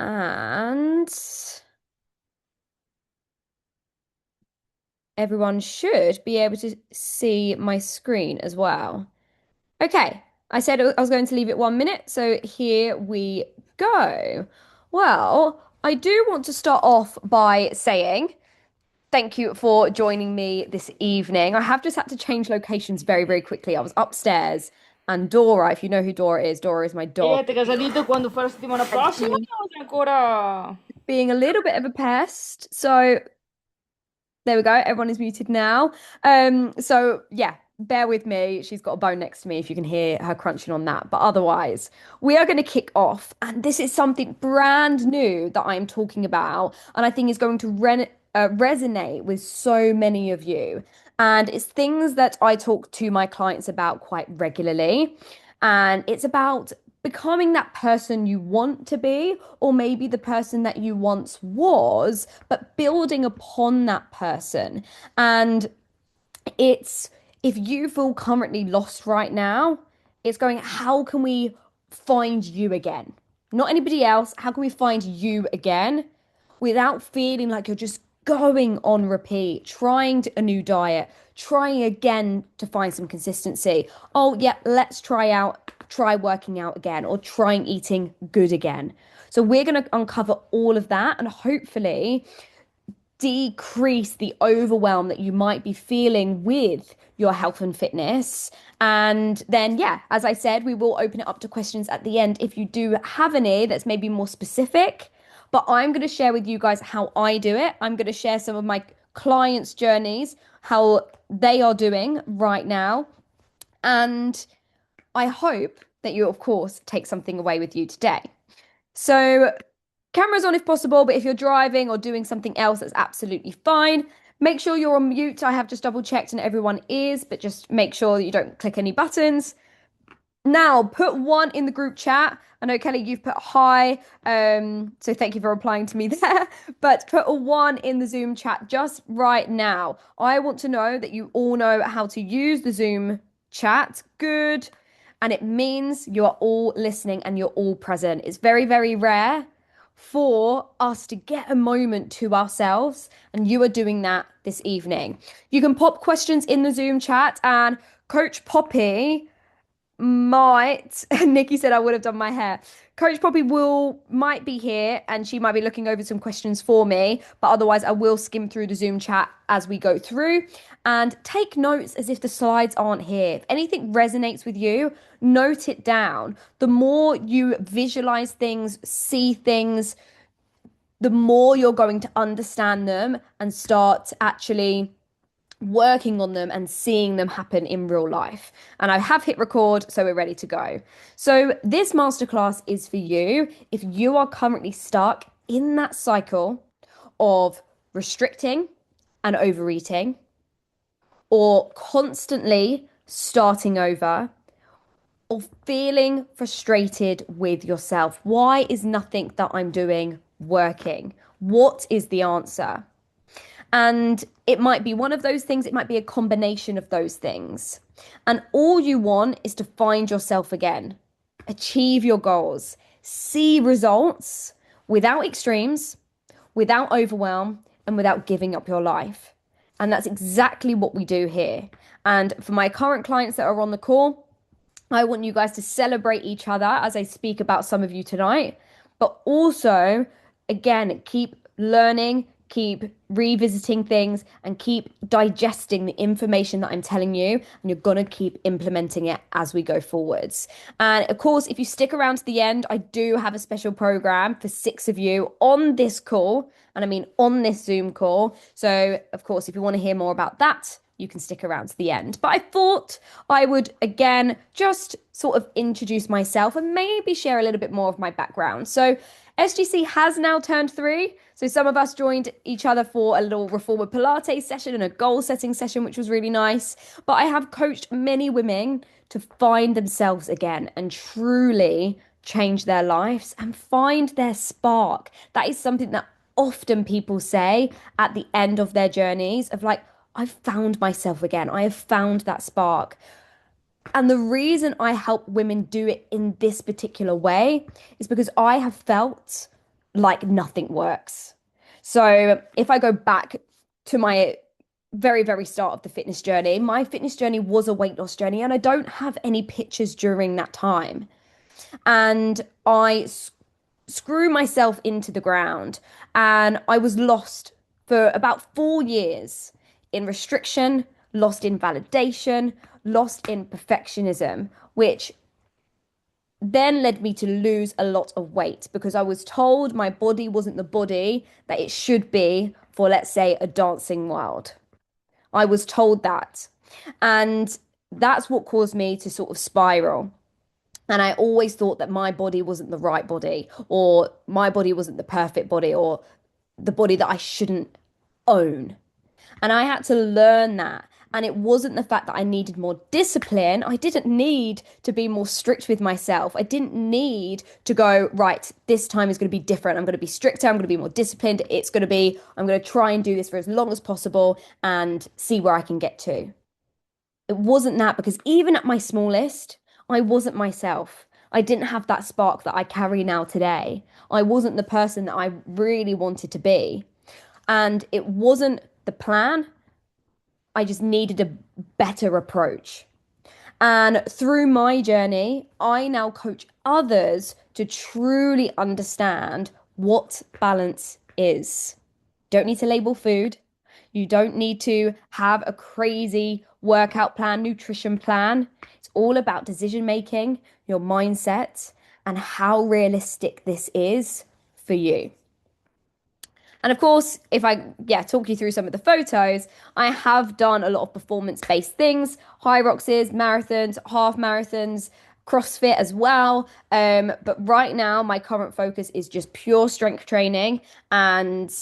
And everyone should be able to see my screen as well. Okay, I said I was going to leave it 1 minute, so here we go. Well, I do want to start off by saying thank you for joining me this evening. I have just had to change locations very, very quickly. I was upstairs, and Dora, if you know who Dora is my dog, Te casalito quando fa la settimana has prossima been o sei ancora... being a little bit of a pest. So there we go. Everyone is muted now. So yeah, bear with me. She's got a bone next to me if you can hear her crunching on that. But otherwise, we are going to kick off. And this is something brand new that I'm talking about. And I think is going to resonate with so many of you. And it's things that I talk to my clients about quite regularly. And it's about becoming that person you want to be, or maybe the person that you once was, but building upon that person. And it's if you feel currently lost right now, it's going, how can we find you again? Not anybody else. How can we find you again without feeling like you're just going on repeat, a new diet, trying again to find some consistency? Oh, yeah, let's try working out again, or trying eating good again. So we're going to uncover all of that and hopefully decrease the overwhelm that you might be feeling with your health and fitness. And then, yeah, as I said, we will open it up to questions at the end if you do have any that's maybe more specific. But I'm going to share with you guys how I do it. I'm going to share some of my clients' journeys, how they are doing right now. And I hope that you, of course, take something away with you today. So, cameras on if possible, but if you're driving or doing something else, that's absolutely fine. Make sure you're on mute. I have just double checked and everyone is, but just make sure that you don't click any buttons. Now, put one in the group chat. I know, Kelly, you've put hi. So thank you for replying to me there. But put a one in the Zoom chat just right now. I want to know that you all know how to use the Zoom chat. Good. And it means you are all listening and you're all present. It's very, very rare for us to get a moment to ourselves, and you are doing that this evening. You can pop questions in the Zoom chat, and Coach Poppy might Nikki said I would have done my hair. Coach Poppy will might be here and she might be looking over some questions for me, but otherwise I will skim through the Zoom chat as we go through and take notes as if the slides aren't here. If anything resonates with you, note it down. The more you visualize things, see things, the more you're going to understand them and start actually working on them and seeing them happen in real life. And I have hit record, so we're ready to go. So, this masterclass is for you if you are currently stuck in that cycle of restricting and overeating, or constantly starting over, or feeling frustrated with yourself. Why is nothing that I'm doing working? What is the answer? And it might be one of those things, it might be a combination of those things. And all you want is to find yourself again, achieve your goals, see results without extremes, without overwhelm, and without giving up your life. And that's exactly what we do here. And for my current clients that are on the call, I want you guys to celebrate each other as I speak about some of you tonight, but also, again, keep learning, keep revisiting things, and keep digesting the information that I'm telling you. And you're going to keep implementing it as we go forwards. And of course, if you stick around to the end, I do have a special program for 6 of you on this call. And I mean, on this Zoom call. So, of course, if you want to hear more about that, you can stick around to the end. But I thought I would again just sort of introduce myself and maybe share a little bit more of my background. So, SGC has now turned 3. So, some of us joined each other for a little reformer Pilates session and a goal setting session, which was really nice. But I have coached many women to find themselves again and truly change their lives and find their spark. That is something that often people say at the end of their journeys of like, I've found myself again. I have found that spark. And the reason I help women do it in this particular way is because I have felt like nothing works. So if I go back to my very, very start of the fitness journey, my fitness journey was a weight loss journey, and I don't have any pictures during that time. And screw myself into the ground, and I was lost for about 4 years in restriction, lost in validation, lost in perfectionism, which then led me to lose a lot of weight because I was told my body wasn't the body that it should be for, let's say, a dancing world. I was told that. And that's what caused me to sort of spiral. And I always thought that my body wasn't the right body, or my body wasn't the perfect body, or the body that I shouldn't own. And I had to learn that. And it wasn't the fact that I needed more discipline. I didn't need to be more strict with myself. I didn't need to go, right, this time is going to be different. I'm going to be stricter. I'm going to be more disciplined. I'm going to try and do this for as long as possible and see where I can get to. It wasn't that, because even at my smallest, I wasn't myself. I didn't have that spark that I carry now today. I wasn't the person that I really wanted to be. And it wasn't the plan. I just needed a better approach. And through my journey, I now coach others to truly understand what balance is. Don't need to label food. You don't need to have a crazy workout plan, nutrition plan. It's all about decision making, your mindset, and how realistic this is for you. And of course, if I talk you through some of the photos, I have done a lot of performance-based things, high roxes, marathons, half marathons, CrossFit as well. But right now, my current focus is just pure strength training, and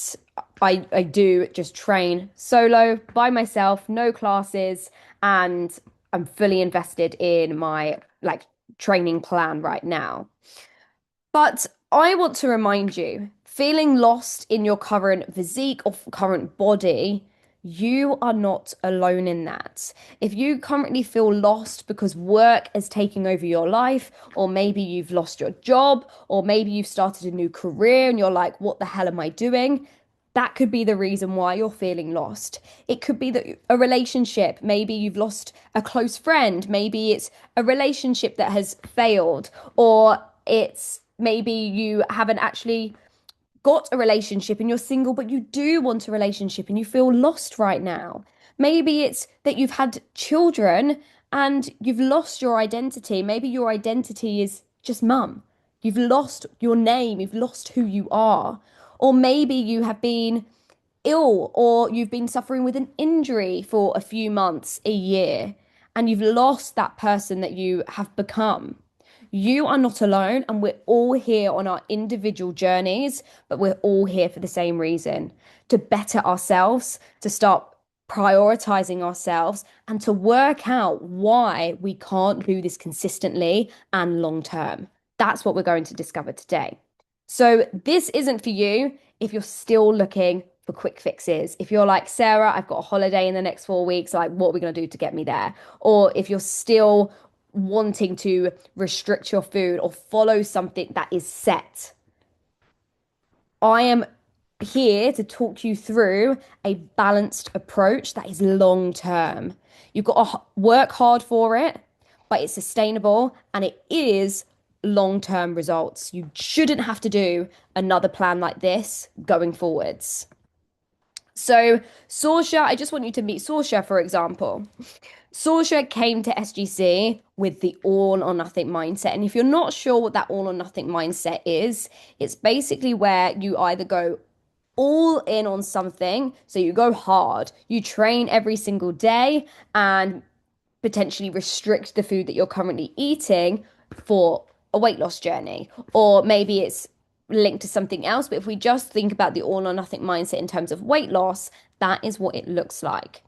I do just train solo by myself, no classes, and I'm fully invested in my like training plan right now. But I want to remind you, feeling lost in your current physique or current body, you are not alone in that. If you currently feel lost because work is taking over your life, or maybe you've lost your job, or maybe you've started a new career and you're like, what the hell am I doing? That could be the reason why you're feeling lost. It could be that a relationship, maybe you've lost a close friend, maybe it's a relationship that has failed, or it's maybe you haven't actually got a relationship and you're single, but you do want a relationship and you feel lost right now. Maybe it's that you've had children and you've lost your identity. Maybe your identity is just mum. You've lost your name, you've lost who you are. Or maybe you have been ill, or you've been suffering with an injury for a few months, a year, and you've lost that person that you have become. You are not alone, and we're all here on our individual journeys, but we're all here for the same reason: to better ourselves, to start prioritizing ourselves, and to work out why we can't do this consistently and long term. That's what we're going to discover today. So, this isn't for you if you're still looking for quick fixes. If you're like, Sarah, I've got a holiday in the next 4 weeks, like, what are we going to do to get me there? Or if you're still wanting to restrict your food or follow something that is set, I am here to talk you through a balanced approach that is long term. You've got to work hard for it, but it's sustainable and it is long term results. You shouldn't have to do another plan like this going forwards. So, Sorsha, I just want you to meet Sorsha, for example. Sorsha came to SGC with the all or nothing mindset. And if you're not sure what that all or nothing mindset is, it's basically where you either go all in on something, so you go hard, you train every single day and potentially restrict the food that you're currently eating for a weight loss journey, or maybe it's linked to something else. But if we just think about the all or nothing mindset in terms of weight loss, that is what it looks like.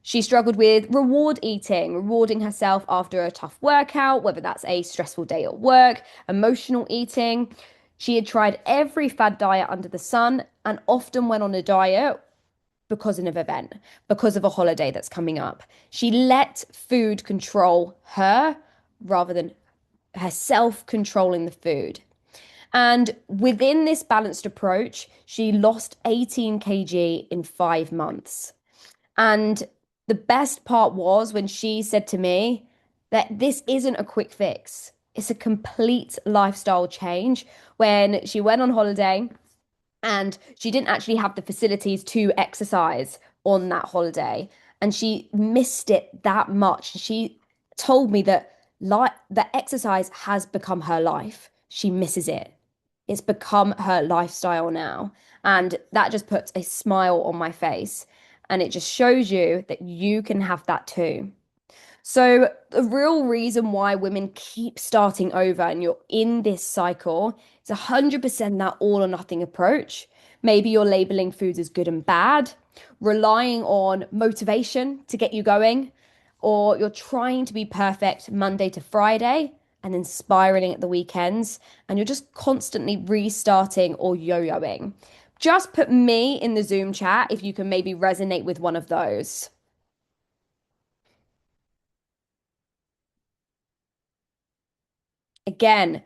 She struggled with reward eating, rewarding herself after a tough workout, whether that's a stressful day at work, emotional eating. She had tried every fad diet under the sun and often went on a diet because of an event, because of a holiday that's coming up. She let food control her rather than herself controlling the food. And within this balanced approach, she lost 18 kg in 5 months. And the best part was when she said to me that this isn't a quick fix. It's a complete lifestyle change. When she went on holiday, and she didn't actually have the facilities to exercise on that holiday, and she missed it that much. She told me that that exercise has become her life. She misses it. It's become her lifestyle now, and that just puts a smile on my face, and it just shows you that you can have that too. So, the real reason why women keep starting over and you're in this cycle is 100% that all or nothing approach. Maybe you're labeling foods as good and bad, relying on motivation to get you going, or you're trying to be perfect Monday to Friday and then spiraling at the weekends, and you're just constantly restarting or yo-yoing. Just put me in the Zoom chat if you can maybe resonate with one of those. Again,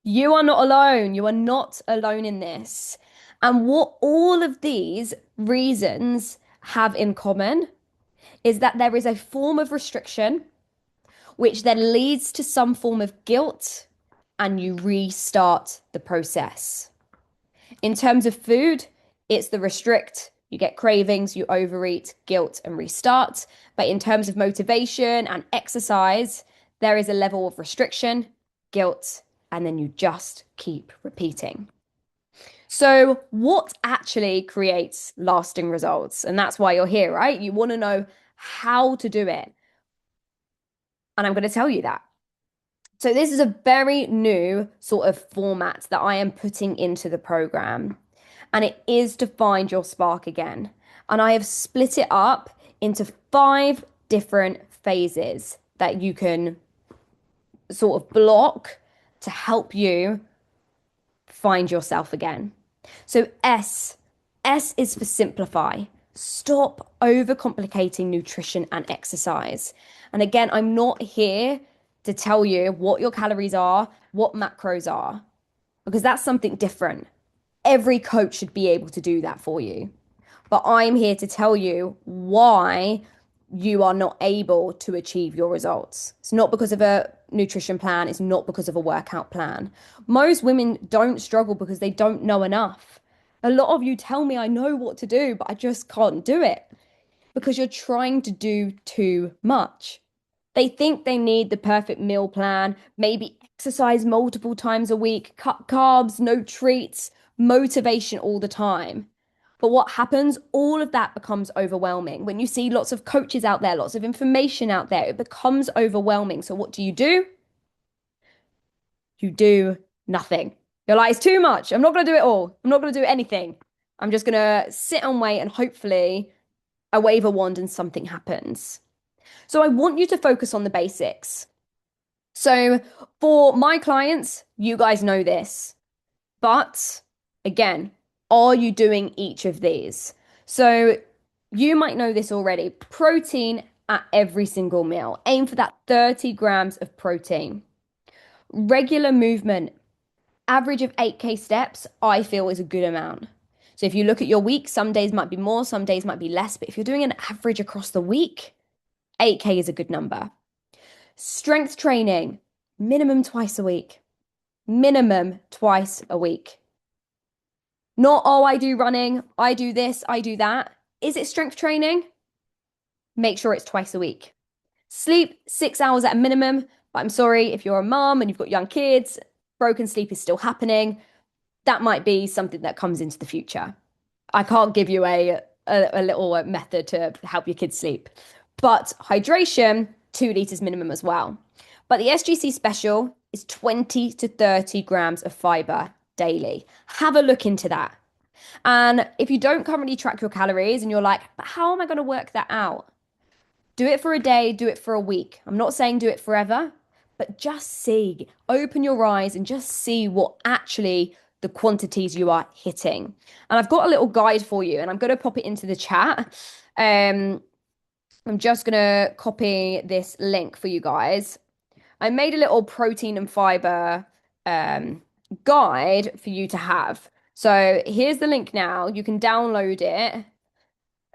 you are not alone. You are not alone in this. And what all of these reasons have in common is that there is a form of restriction which then leads to some form of guilt and you restart the process. In terms of food, it's the restrict. You get cravings, you overeat, guilt, and restart. But in terms of motivation and exercise, there is a level of restriction, guilt, and then you just keep repeating. So, what actually creates lasting results? And that's why you're here, right? You want to know how to do it. And I'm going to tell you that. So, this is a very new sort of format that I am putting into the program, and it is to find your spark again. And I have split it up into 5 different phases that you can sort of block to help you find yourself again. So S is for simplify. Stop overcomplicating nutrition and exercise. And again, I'm not here to tell you what your calories are, what macros are, because that's something different. Every coach should be able to do that for you. But I'm here to tell you why you are not able to achieve your results. It's not because of a nutrition plan, it's not because of a workout plan. Most women don't struggle because they don't know enough. A lot of you tell me I know what to do, but I just can't do it because you're trying to do too much. They think they need the perfect meal plan, maybe exercise multiple times a week, cut carbs, no treats, motivation all the time. But what happens? All of that becomes overwhelming. When you see lots of coaches out there, lots of information out there, it becomes overwhelming. So what do? You do nothing. You're like, it's too much. I'm not going to do it all. I'm not going to do anything. I'm just going to sit and wait and hopefully I wave a wand and something happens. So I want you to focus on the basics. So for my clients, you guys know this. But again, are you doing each of these? So you might know this already. Protein at every single meal. Aim for that 30 grams of protein. Regular movement. Average of 8K steps, I feel is a good amount. So if you look at your week, some days might be more, some days might be less. But if you're doing an average across the week, 8K is a good number. Strength training, minimum twice a week. Minimum twice a week. Not, oh, I do running, I do this, I do that. Is it strength training? Make sure it's twice a week. Sleep 6 hours at a minimum. But I'm sorry, if you're a mom and you've got young kids, broken sleep is still happening. That might be something that comes into the future. I can't give you a little method to help your kids sleep. But hydration, 2 liters minimum as well. But the SGC special is 20 to 30 grams of fiber daily. Have a look into that. And if you don't currently track your calories and you're like, but how am I going to work that out? Do it for a day, do it for a week. I'm not saying do it forever, but just see, open your eyes and just see what actually the quantities you are hitting. And I've got a little guide for you and I'm going to pop it into the chat. I'm just going to copy this link for you guys. I made a little protein and fiber guide for you to have. So here's the link now. You can download it.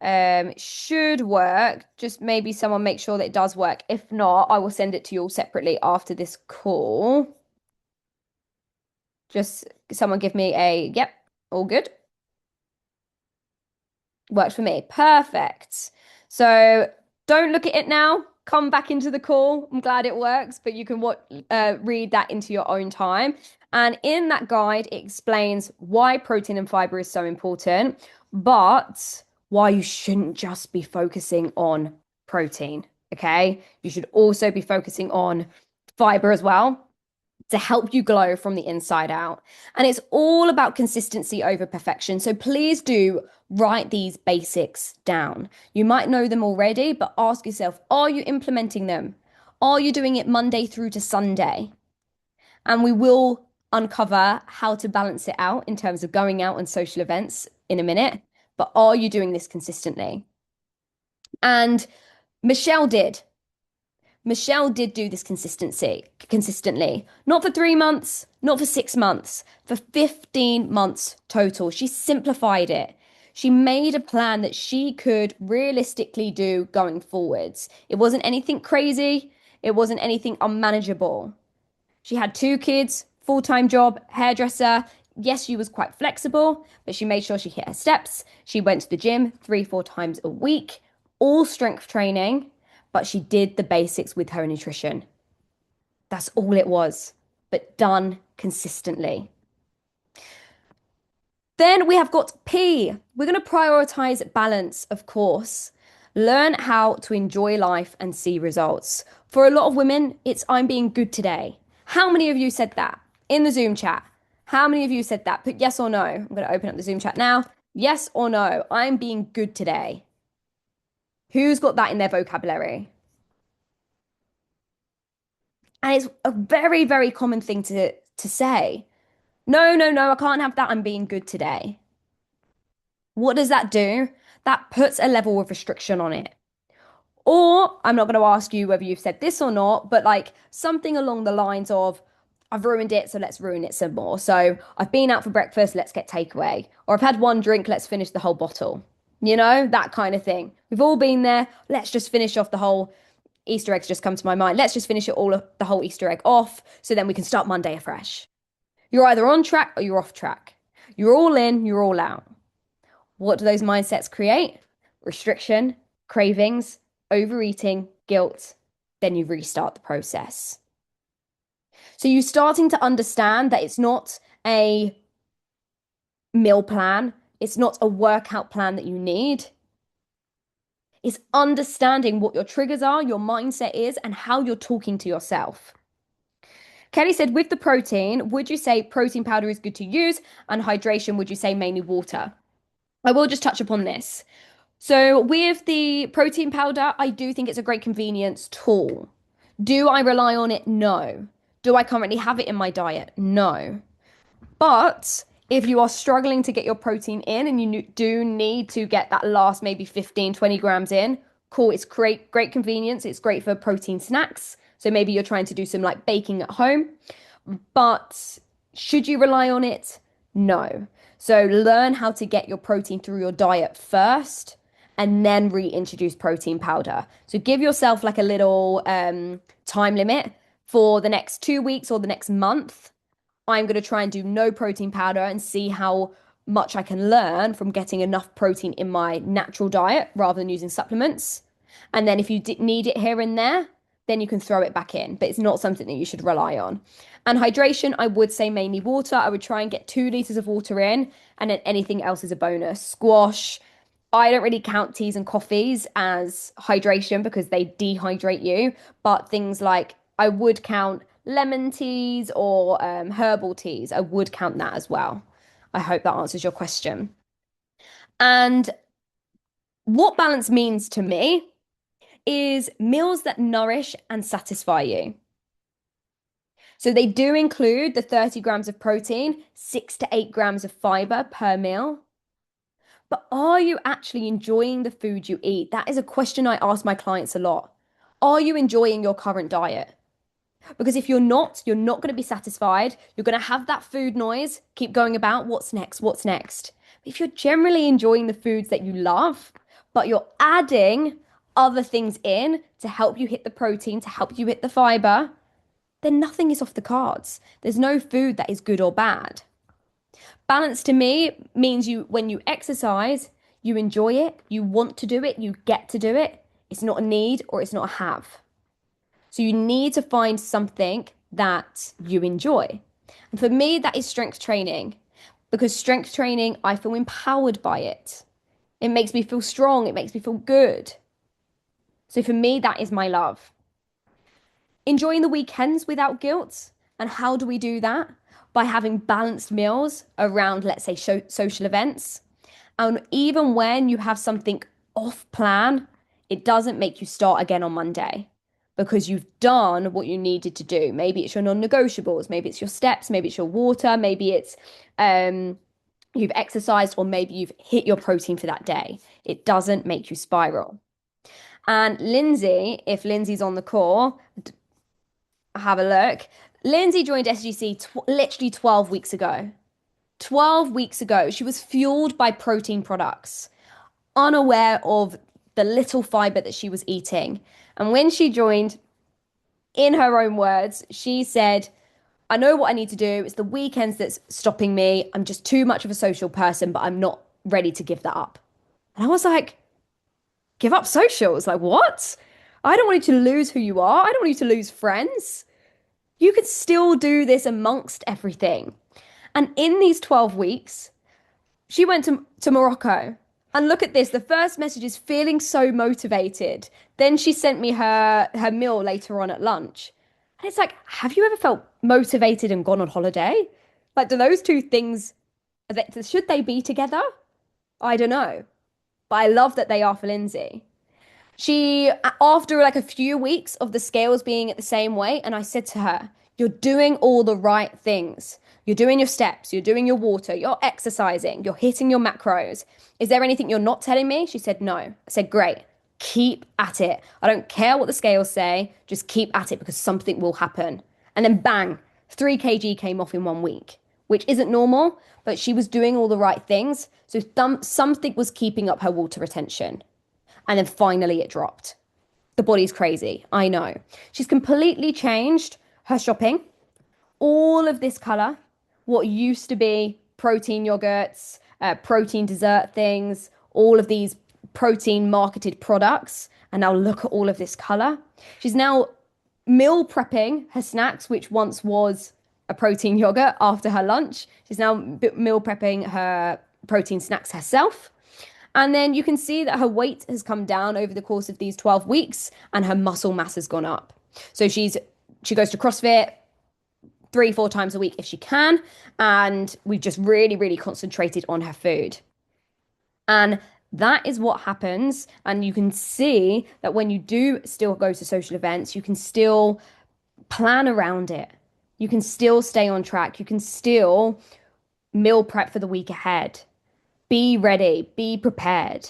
It should work. Just maybe someone make sure that it does work. If not, I will send it to you all separately after this call. Just someone give me a yep, all good. Works for me. Perfect. So don't look at it now. Come back into the call. I'm glad it works, but you can read that into your own time. And in that guide, it explains why protein and fiber is so important, but why you shouldn't just be focusing on protein. Okay. You should also be focusing on fiber as well to help you glow from the inside out. And it's all about consistency over perfection. So please do write these basics down. You might know them already, but ask yourself, are you implementing them? Are you doing it Monday through to Sunday? And we will uncover how to balance it out in terms of going out on social events in a minute. But are you doing this consistently? And Michelle did. Michelle did do this consistently, not for 3 months, not for 6 months, for 15 months total. She simplified it. She made a plan that she could realistically do going forwards. It wasn't anything crazy. It wasn't anything unmanageable. She had 2 kids, full-time job, hairdresser. Yes, she was quite flexible, but she made sure she hit her steps. She went to the gym 3, 4 times a week, all strength training, but she did the basics with her nutrition. That's all it was, but done consistently. Then we have got P. We're going to prioritize balance, of course. Learn how to enjoy life and see results. For a lot of women, it's I'm being good today. How many of you said that in the Zoom chat? How many of you said that? Put yes or no. I'm going to open up the Zoom chat now. Yes or no, I'm being good today. Who's got that in their vocabulary? And it's a very, very common thing to say. No, no, no, I can't have that. I'm being good today. What does that do? That puts a level of restriction on it. Or I'm not going to ask you whether you've said this or not, but like something along the lines of, I've ruined it, so let's ruin it some more. So I've been out for breakfast, let's get takeaway. Or I've had one drink, let's finish the whole bottle. You know, that kind of thing. We've all been there. Let's just finish off the whole Easter eggs just come to my mind. Let's just finish it all the whole Easter egg off so then we can start Monday afresh. You're either on track or you're off track. You're all in, you're all out. What do those mindsets create? Restriction, cravings, overeating, guilt. Then you restart the process. So you're starting to understand that it's not a meal plan, it's not a workout plan that you need. It's understanding what your triggers are, your mindset is, and how you're talking to yourself. Kelly said, with the protein, would you say protein powder is good to use? And hydration, would you say mainly water? I will just touch upon this. So, with the protein powder, I do think it's a great convenience tool. Do I rely on it? No. Do I currently have it in my diet? No. But if you are struggling to get your protein in and you do need to get that last maybe 15, 20 grams in, cool. It's great convenience. It's great for protein snacks. So maybe you're trying to do some like baking at home. But should you rely on it? No. So learn how to get your protein through your diet first and then reintroduce protein powder. So give yourself like a little time limit for the next 2 weeks or the next month. I'm going to try and do no protein powder and see how much I can learn from getting enough protein in my natural diet rather than using supplements. And then if you need it here and there, then you can throw it back in, but it's not something that you should rely on. And hydration, I would say mainly water. I would try and get 2 liters of water in, and then anything else is a bonus. Squash. I don't really count teas and coffees as hydration because they dehydrate you, but things like I would count lemon teas or herbal teas. I would count that as well. I hope that answers your question. And what balance means to me is meals that nourish and satisfy you. So they do include the 30 grams of protein, 6 to 8 grams of fiber per meal. But are you actually enjoying the food you eat? That is a question I ask my clients a lot. Are you enjoying your current diet? Because if you're not going to be satisfied. You're going to have that food noise, keep going about what's next, what's next. But if you're generally enjoying the foods that you love, but you're adding other things in to help you hit the protein, to help you hit the fiber, then nothing is off the cards. There's no food that is good or bad. Balance to me means when you exercise, you enjoy it, you want to do it, you get to do it. It's not a need or it's not a have. So you need to find something that you enjoy. And for me, that is strength training because strength training, I feel empowered by it. It makes me feel strong, it makes me feel good. So for me, that is my love. Enjoying the weekends without guilt. And how do we do that? By having balanced meals around, let's say, social events. And even when you have something off plan, it doesn't make you start again on Monday because you've done what you needed to do. Maybe it's your non-negotiables, maybe it's your steps, maybe it's your water, maybe it's you've exercised, or maybe you've hit your protein for that day. It doesn't make you spiral. And Lindsay, if Lindsay's on the call, have a look. Lindsay joined SGC literally 12 weeks ago. 12 weeks ago, she was fueled by protein products, unaware of the little fiber that she was eating. And when she joined, in her own words, she said, I know what I need to do. It's the weekends that's stopping me. I'm just too much of a social person, but I'm not ready to give that up. And I was like, give up socials? Like, what? I don't want you to lose who you are. I don't want you to lose friends. You could still do this amongst everything. And in these 12 weeks, she went to Morocco. And look at this. The first message is feeling so motivated. Then she sent me her meal later on at lunch. And it's like, have you ever felt motivated and gone on holiday? Like, do those two things, should they be together? I don't know. But I love that they are for Lindsay. She, after like a few weeks of the scales being at the same weight, and I said to her, you're doing all the right things. You're doing your steps, you're doing your water, you're exercising, you're hitting your macros. Is there anything you're not telling me? She said, no. I said, great. Keep at it. I don't care what the scales say, just keep at it because something will happen. And then bang, 3 kg came off in 1 week, which isn't normal, but she was doing all the right things. So something was keeping up her water retention. And then finally it dropped. The body's crazy. I know. She's completely changed her shopping. All of this color, what used to be protein yogurts, protein dessert things, all of these protein marketed products. And now look at all of this color. She's now meal prepping her snacks, which once was a protein yogurt after her lunch. She's now meal prepping her protein snacks herself. And then you can see that her weight has come down over the course of these 12 weeks and her muscle mass has gone up. So she goes to CrossFit 3, 4 times a week if she can. And we've just really, really concentrated on her food. And that is what happens. And you can see that when you do still go to social events, you can still plan around it. You can still stay on track. You can still meal prep for the week ahead. Be ready, be prepared.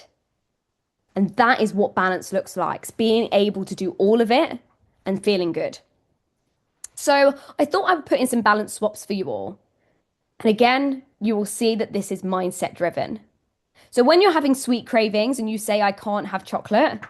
And that is what balance looks like. It's being able to do all of it and feeling good. So I thought I would put in some balance swaps for you all. And again, you will see that this is mindset driven. So when you're having sweet cravings and you say, I can't have chocolate,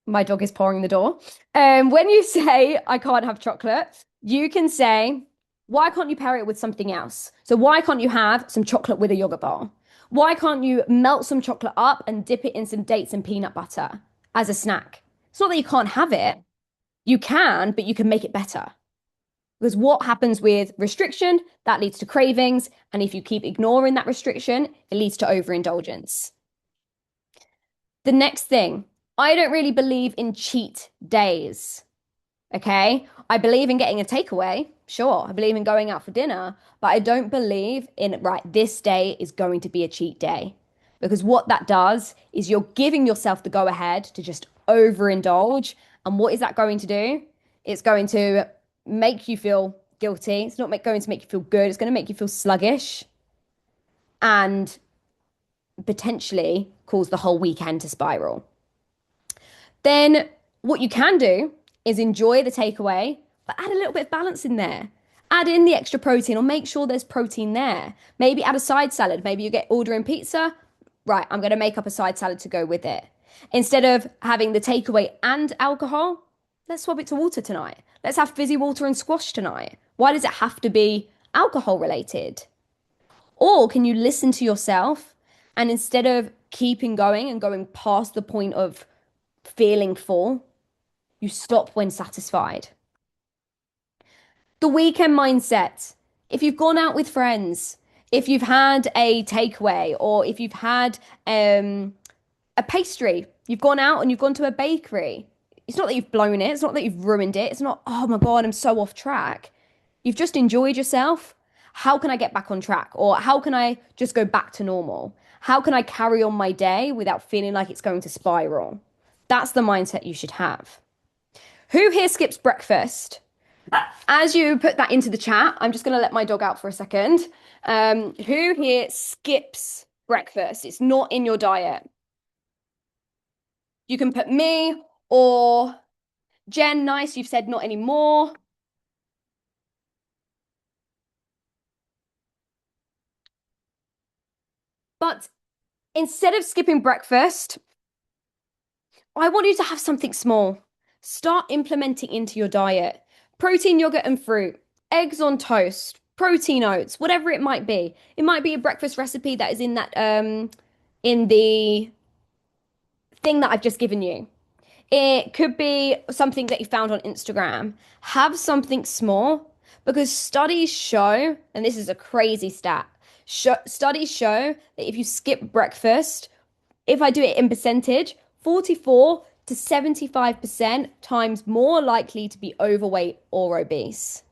my dog is pouring the door. When you say, I can't have chocolate, you can say, why can't you pair it with something else? So why can't you have some chocolate with a yogurt bar? Why can't you melt some chocolate up and dip it in some dates and peanut butter as a snack? It's not that you can't have it. You can, but you can make it better. Because what happens with restriction, that leads to cravings. And if you keep ignoring that restriction, it leads to overindulgence. The next thing, I don't really believe in cheat days. Okay. I believe in getting a takeaway. Sure. I believe in going out for dinner, but I don't believe in, right, this day is going to be a cheat day. Because what that does is you're giving yourself the go ahead to just overindulge. And what is that going to do? It's going to make you feel guilty. It's not going to make you feel good. It's going to make you feel sluggish and potentially cause the whole weekend to spiral. Then what you can do is enjoy the takeaway, but add a little bit of balance in there. Add in the extra protein or make sure there's protein there. Maybe add a side salad. Maybe you get ordering pizza. Right, I'm going to make up a side salad to go with it. Instead of having the takeaway and alcohol, let's swap it to water tonight. Let's have fizzy water and squash tonight. Why does it have to be alcohol related? Or can you listen to yourself and instead of keeping going and going past the point of feeling full, you stop when satisfied? The weekend mindset. If you've gone out with friends, if you've had a takeaway, or if you've had a pastry, you've gone out and you've gone to a bakery. It's not that you've blown it, it's not that you've ruined it, it's not, oh my God, I'm so off track. You've just enjoyed yourself. How can I get back on track? Or how can I just go back to normal? How can I carry on my day without feeling like it's going to spiral? That's the mindset you should have. Who here skips breakfast? As you put that into the chat, I'm just going to let my dog out for a second. Who here skips breakfast? It's not in your diet. You can put me or Jen. Nice, you've said not anymore. But instead of skipping breakfast, I want you to have something small. Start implementing into your diet. Protein yogurt and fruit, eggs on toast, protein oats, whatever it might be. It might be a breakfast recipe that is in that in the thing that I've just given you. It could be something that you found on Instagram. Have something small because studies show, and this is a crazy stat, studies show that if you skip breakfast, if I do it in percentage, 44 to 75% times more likely to be overweight or obese.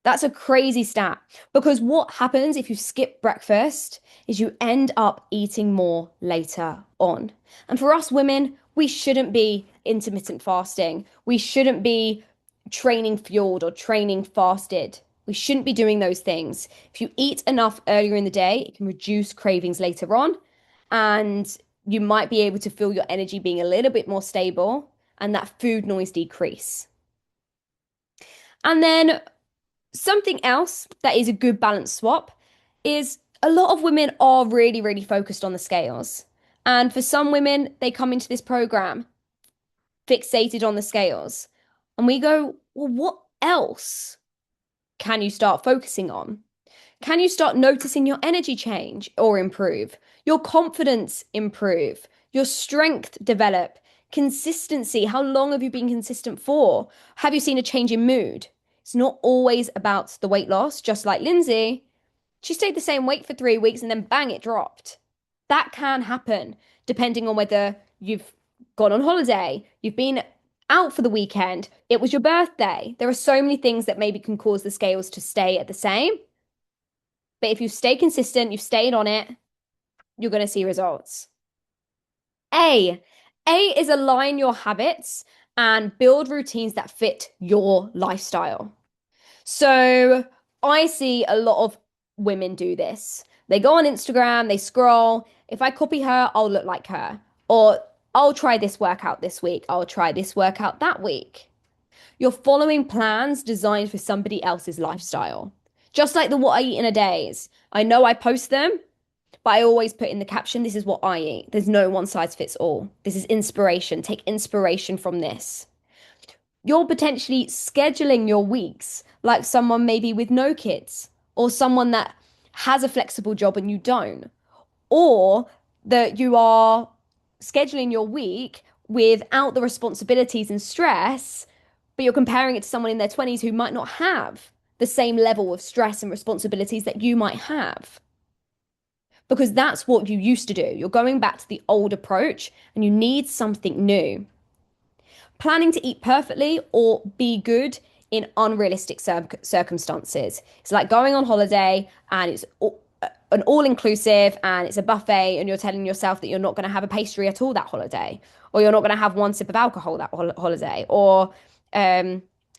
That's a crazy stat because what happens if you skip breakfast is you end up eating more later on. And for us women, we shouldn't be intermittent fasting. We shouldn't be training fueled or training fasted. We shouldn't be doing those things. If you eat enough earlier in the day, it can reduce cravings later on, and you might be able to feel your energy being a little bit more stable and that food noise decrease. And then something else that is a good balance swap is a lot of women are really, really focused on the scales. And for some women, they come into this program fixated on the scales. And we go, well, what else can you start focusing on? Can you start noticing your energy change or improve? Your confidence improve? Your strength develop? Consistency. How long have you been consistent for? Have you seen a change in mood? It's not always about the weight loss, just like Lindsay. She stayed the same weight for 3 weeks and then bang, it dropped. That can happen depending on whether you've gone on holiday, you've been out for the weekend, it was your birthday. There are so many things that maybe can cause the scales to stay at the same. But if you stay consistent, you've stayed on it, you're going to see results. A. A is align your habits and build routines that fit your lifestyle. So I see a lot of women do this. They go on Instagram, they scroll. If I copy her, I'll look like her. Or I'll try this workout this week. I'll try this workout that week. You're following plans designed for somebody else's lifestyle. Just like the what I eat in a days. I know I post them, but I always put in the caption, this is what I eat. There's no one size fits all. This is inspiration. Take inspiration from this. You're potentially scheduling your weeks like someone maybe with no kids or someone that has a flexible job and you don't, or that you are scheduling your week without the responsibilities and stress, but you're comparing it to someone in their 20s who might not have the same level of stress and responsibilities that you might have. Because that's what you used to do. You're going back to the old approach and you need something new. Planning to eat perfectly or be good in unrealistic circumstances. It's like going on holiday and it's an all-inclusive and it's a buffet and you're telling yourself that you're not going to have a pastry at all that holiday, or you're not going to have one sip of alcohol that holiday, or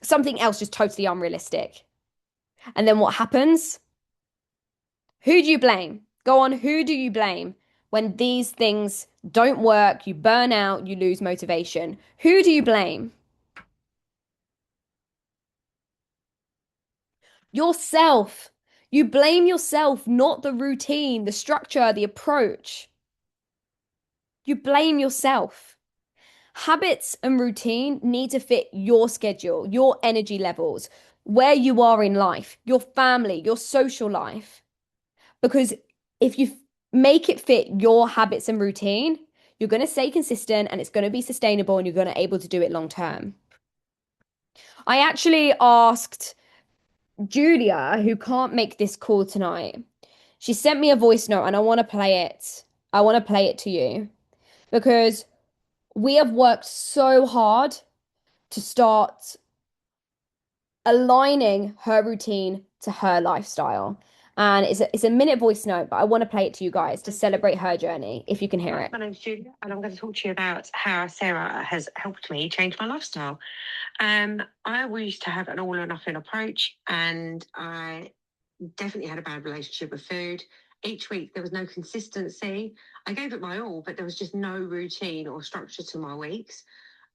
something else just totally unrealistic. And then what happens? Who do you blame? Go on, who do you blame? When these things don't work, you burn out, you lose motivation. Who do you blame? Yourself. You blame yourself, not the routine, the structure, the approach. You blame yourself. Habits and routine need to fit your schedule, your energy levels, where you are in life, your family, your social life. Because if you make it fit your habits and routine, you're going to stay consistent and it's going to be sustainable and you're going to able to do it long term. I actually asked Julia, who can't make this call tonight. She sent me a voice note and I want to play it. I want to play it to you because we have worked so hard to start aligning her routine to her lifestyle. And it's a minute voice note, but I want to play it to you guys to celebrate her journey, if you can hear it. My name's Julia, and I'm going to talk to you about how Sarah has helped me change my lifestyle. I used to have an all or nothing approach, and I definitely had a bad relationship with food. Each week there was no consistency. I gave it my all, but there was just no routine or structure to my weeks.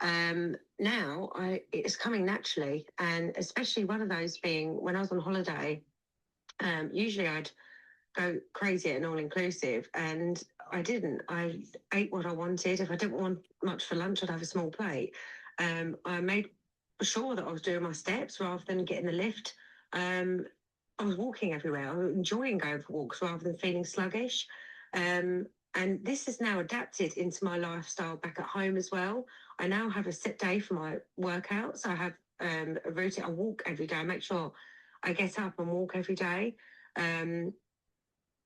Now it's coming naturally, and especially one of those being when I was on holiday. Usually I'd go crazy at an all inclusive, and I didn't. I ate what I wanted. If I didn't want much for lunch, I'd have a small plate. I made sure that I was doing my steps rather than getting the lift. I was walking everywhere. I was enjoying going for walks rather than feeling sluggish. And this is now adapted into my lifestyle back at home as well. I now have a set day for my workouts. I have a routine. I walk every day. I make sure I get up and walk every day. Um,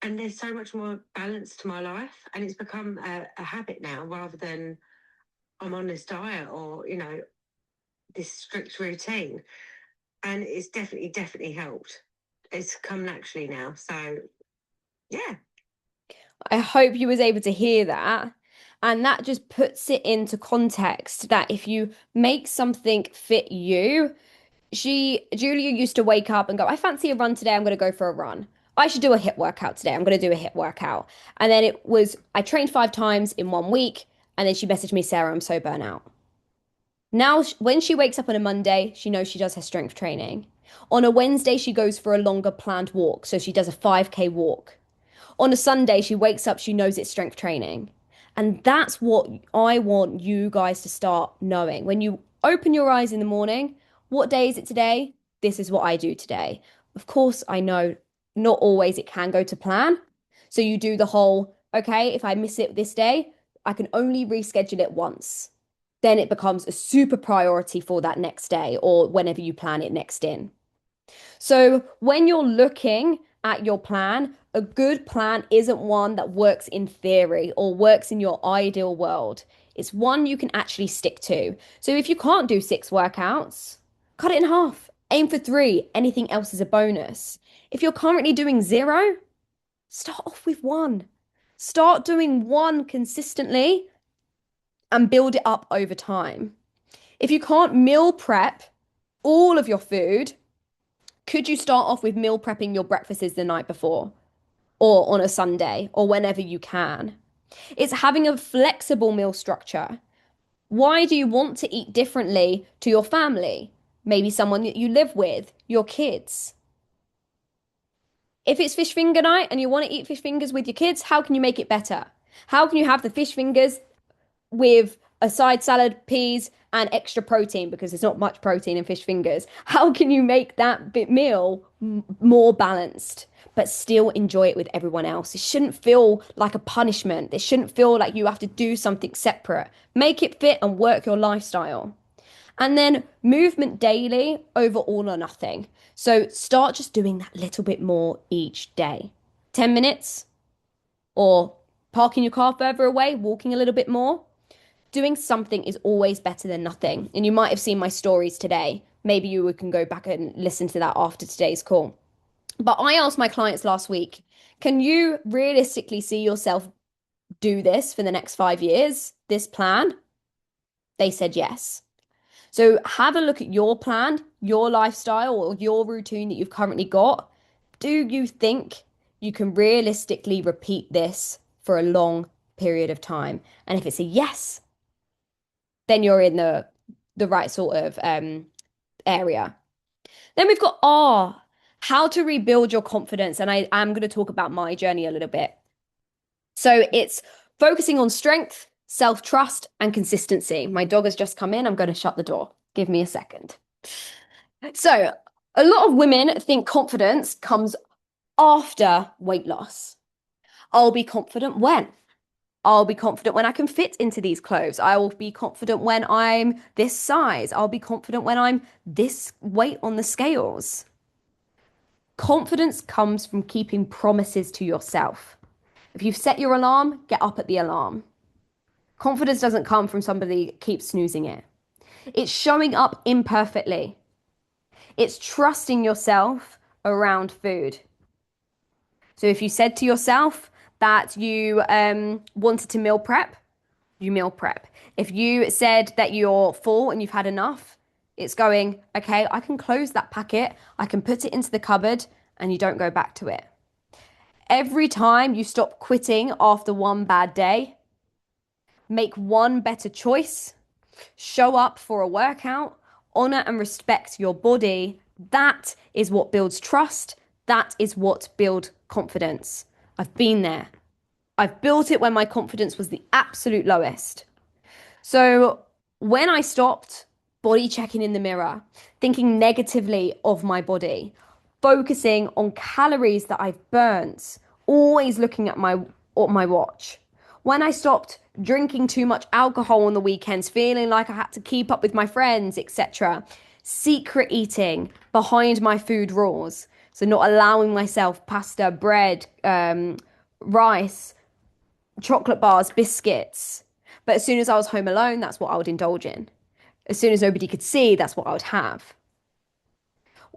and there's so much more balance to my life, and it's become a habit now rather than I'm on this diet or this strict routine. And it's definitely helped. It's come naturally now, so yeah. I hope you was able to hear that. And that just puts it into context that if you make something fit you, Julia used to wake up and go, I fancy a run today. I'm going to go for a run. I should do a hit workout today. I'm going to do a hit workout. And then I trained 5 times in 1 week. And then she messaged me, Sarah, I'm so burnt out. Now, when she wakes up on a Monday, she knows she does her strength training. On a Wednesday, she goes for a longer planned walk. So she does a 5K walk. On a Sunday, she wakes up, she knows it's strength training. And that's what I want you guys to start knowing. When you open your eyes in the morning, what day is it today? This is what I do today. Of course, I know not always it can go to plan. So you do the whole, okay, if I miss it this day, I can only reschedule it once. Then it becomes a super priority for that next day or whenever you plan it next in. So when you're looking at your plan, a good plan isn't one that works in theory or works in your ideal world. It's one you can actually stick to. So if you can't do 6 workouts, cut it in half. Aim for 3. Anything else is a bonus. If you're currently doing 0, start off with 1. Start doing 1 consistently and build it up over time. If you can't meal prep all of your food, could you start off with meal prepping your breakfasts the night before or on a Sunday or whenever you can? It's having a flexible meal structure. Why do you want to eat differently to your family? Maybe someone that you live with, your kids. If it's fish finger night and you want to eat fish fingers with your kids, how can you make it better? How can you have the fish fingers with a side salad, peas, and extra protein because there's not much protein in fish fingers? How can you make that bit meal more balanced, but still enjoy it with everyone else? It shouldn't feel like a punishment. It shouldn't feel like you have to do something separate. Make it fit and work your lifestyle. And then movement daily over all or nothing. So start just doing that little bit more each day. 10 minutes or parking your car further away, walking a little bit more. Doing something is always better than nothing. And you might have seen my stories today. Maybe you can go back and listen to that after today's call. But I asked my clients last week, can you realistically see yourself do this for the next 5 years, this plan? They said yes. So have a look at your plan, your lifestyle, or your routine that you've currently got. Do you think you can realistically repeat this for a long period of time. And if it's a yes, then you're in the right sort of area. Then we've got R, how to rebuild your confidence. And I am going to talk about my journey a little bit. So it's focusing on strength, self-trust, and consistency. My dog has just come in. I'm going to shut the door. Give me a second. So a lot of women think confidence comes after weight loss. I'll be confident when? I'll be confident when I can fit into these clothes. I will be confident when I'm this size. I'll be confident when I'm this weight on the scales. Confidence comes from keeping promises to yourself. If you've set your alarm, get up at the alarm. Confidence doesn't come from somebody keeps snoozing it. It's showing up imperfectly. It's trusting yourself around food. So if you said to yourself that you wanted to meal prep, you meal prep. If you said that you're full and you've had enough, it's going, okay, I can close that packet, I can put it into the cupboard, and you don't go back to it. Every time you stop quitting after one bad day, make one better choice, show up for a workout, honor and respect your body. That is what builds trust. That is what builds confidence. I've been there. I've built it when my confidence was the absolute lowest. So when I stopped body checking in the mirror, thinking negatively of my body, focusing on calories that I've burnt, always looking at my watch. When I stopped drinking too much alcohol on the weekends, feeling like I had to keep up with my friends, etc. Secret eating behind my food rules. So not allowing myself pasta, bread, rice, chocolate bars, biscuits. But as soon as I was home alone, that's what I would indulge in. As soon as nobody could see, that's what I would have.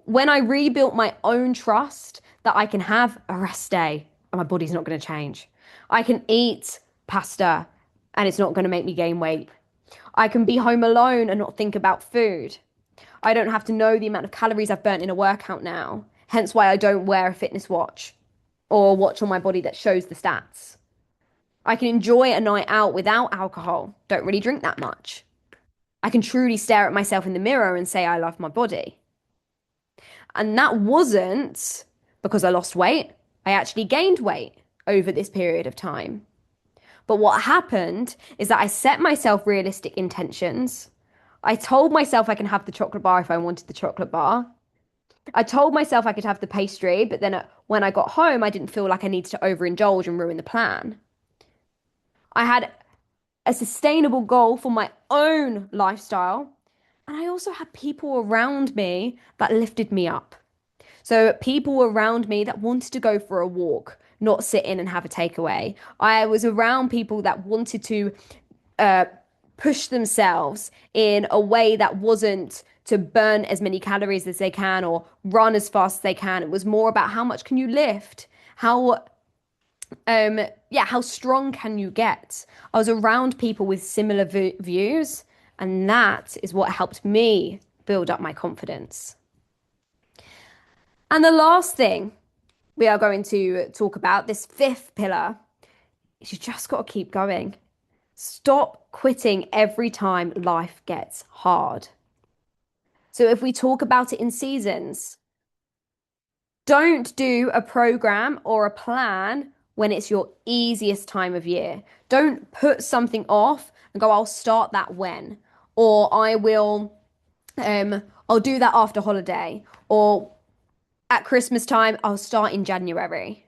When I rebuilt my own trust that I can have a rest day and my body's not going to change. I can eat pasta and it's not going to make me gain weight. I can be home alone and not think about food. I don't have to know the amount of calories I've burnt in a workout now. Hence why I don't wear a fitness watch or a watch on my body that shows the stats. I can enjoy a night out without alcohol. Don't really drink that much. I can truly stare at myself in the mirror and say I love my body. And that wasn't because I lost weight. I actually gained weight over this period of time. But what happened is that I set myself realistic intentions. I told myself I can have the chocolate bar if I wanted the chocolate bar. I told myself I could have the pastry, but then when I got home, I didn't feel like I needed to overindulge and ruin the plan. I had a sustainable goal for my own lifestyle. And I also had people around me that lifted me up. So people around me that wanted to go for a walk, not sit in and have a takeaway. I was around people that wanted to push themselves in a way that wasn't to burn as many calories as they can or run as fast as they can. It was more about how much can you lift? How strong can you get? I was around people with similar views, and that is what helped me build up my confidence. And the last thing we are going to talk about, this fifth pillar, is you just got to keep going. Stop quitting every time life gets hard. So if we talk about it in seasons, don't do a program or a plan when it's your easiest time of year. Don't put something off and go, I'll start that when, or I'll do that after holiday, or at Christmas time, I'll start in January.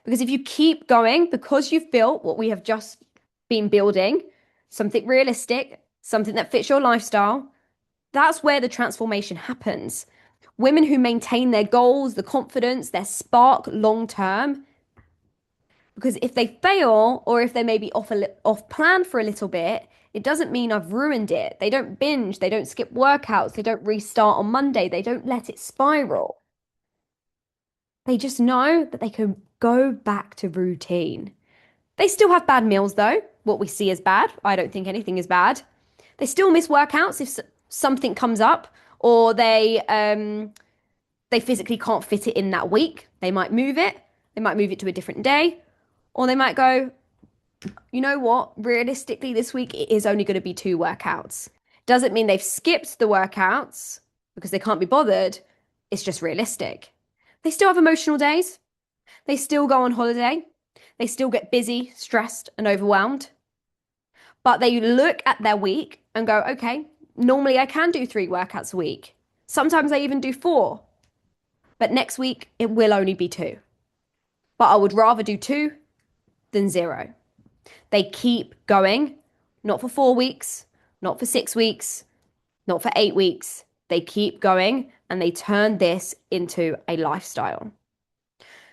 Because if you keep going, because you've built what we have just been building, something realistic, something that fits your lifestyle, that's where the transformation happens. Women who maintain their goals, the confidence, their spark long term. Because if they fail or if they maybe off plan for a little bit, it doesn't mean I've ruined it. They don't binge, they don't skip workouts, they don't restart on Monday, they don't let it spiral. They just know that they can go back to routine. They still have bad meals though, what we see as bad. I don't think anything is bad. They still miss workouts if something comes up or they physically can't fit it in that week. They might move it to a different day, Or they might go, you know what? Realistically, this week it is only going to be 2 workouts. Doesn't mean they've skipped the workouts because they can't be bothered. It's just realistic. They still have emotional days. They still go on holiday. They still get busy, stressed, and overwhelmed. But they look at their week and go, okay, normally I can do 3 workouts a week. Sometimes I even do 4. But next week it will only be 2. But I would rather do 2 than 0. They keep going, not for 4 weeks, not for 6 weeks, not for 8 weeks. They keep going and they turn this into a lifestyle.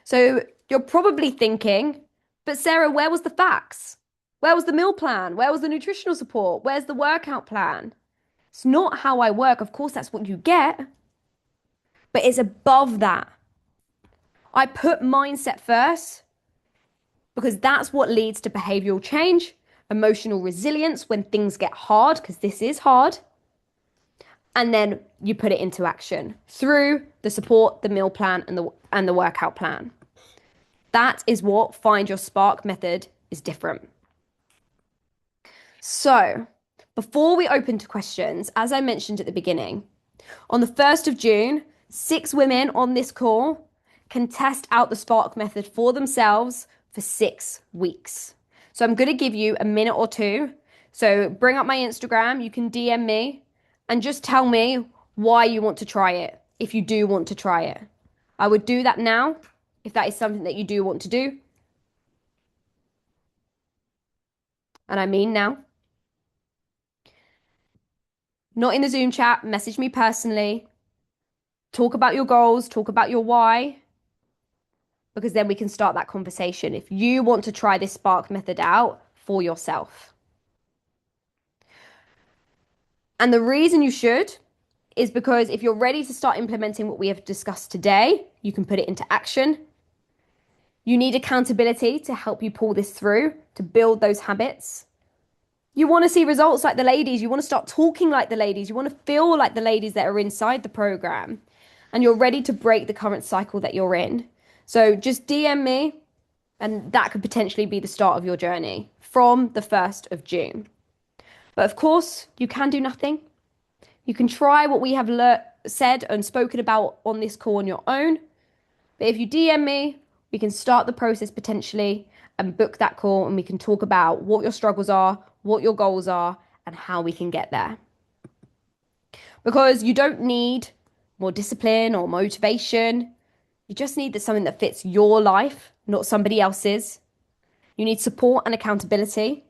So you're probably thinking, but Sarah, where was the facts? Where was the meal plan? Where was the nutritional support? Where's the workout plan? It's not how I work. Of course, that's what you get, but it's above that. I put mindset first because that's what leads to behavioral change, emotional resilience when things get hard, because this is hard. And then you put it into action through the support, the meal plan, and the workout plan. That is what Find Your Spark method is different. So, before we open to questions, as I mentioned at the beginning, on the 1st of June, 6 women on this call can test out the Spark method for themselves for 6 weeks. So I'm going to give you a minute or two. So bring up my Instagram, you can DM me and just tell me why you want to try it, if you do want to try it. I would do that now, if that is something that you do want to do. And I mean now. Not in the Zoom chat, message me personally. Talk about your goals, talk about your why, because then we can start that conversation if you want to try this Spark method out for yourself. And the reason you should is because if you're ready to start implementing what we have discussed today, you can put it into action. You need accountability to help you pull this through, to build those habits. You want to see results like the ladies. You want to start talking like the ladies. You want to feel like the ladies that are inside the program. And you're ready to break the current cycle that you're in. So just DM me, and that could potentially be the start of your journey from the 1st of June. But of course, you can do nothing. You can try what we have said and spoken about on this call on your own. But if you DM me, we can start the process potentially and book that call, and we can talk about what your struggles are, what your goals are, and how we can get there. Because you don't need more discipline or motivation. You just need something that fits your life, not somebody else's. You need support and accountability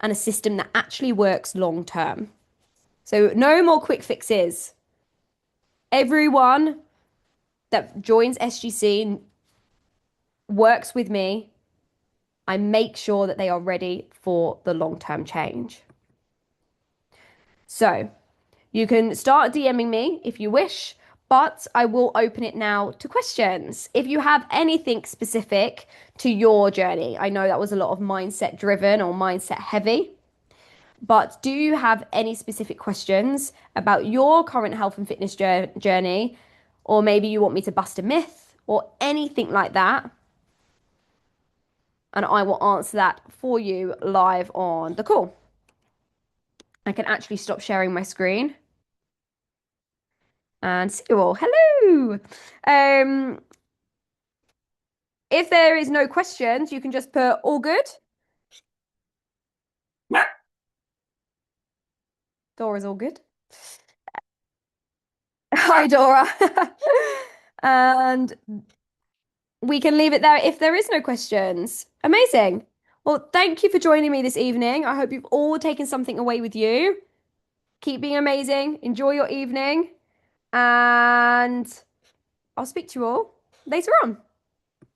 and a system that actually works long term. So no more quick fixes. Everyone that joins SGC works with me. I make sure that they are ready for the long-term change. So you can start DMing me if you wish, but I will open it now to questions. If you have anything specific to your journey, I know that was a lot of mindset driven or mindset heavy, but do you have any specific questions about your current health and fitness journey? Or maybe you want me to bust a myth or anything like that? And I will answer that for you live on the call. I can actually stop sharing my screen and see you all. Hello. If there is no questions, you can just put all good. Dora's all good. Hi, Dora. And we can leave it there if there is no questions. Amazing. Well, thank you for joining me this evening. I hope you've all taken something away with you. Keep being amazing. Enjoy your evening. And I'll speak to you all later on.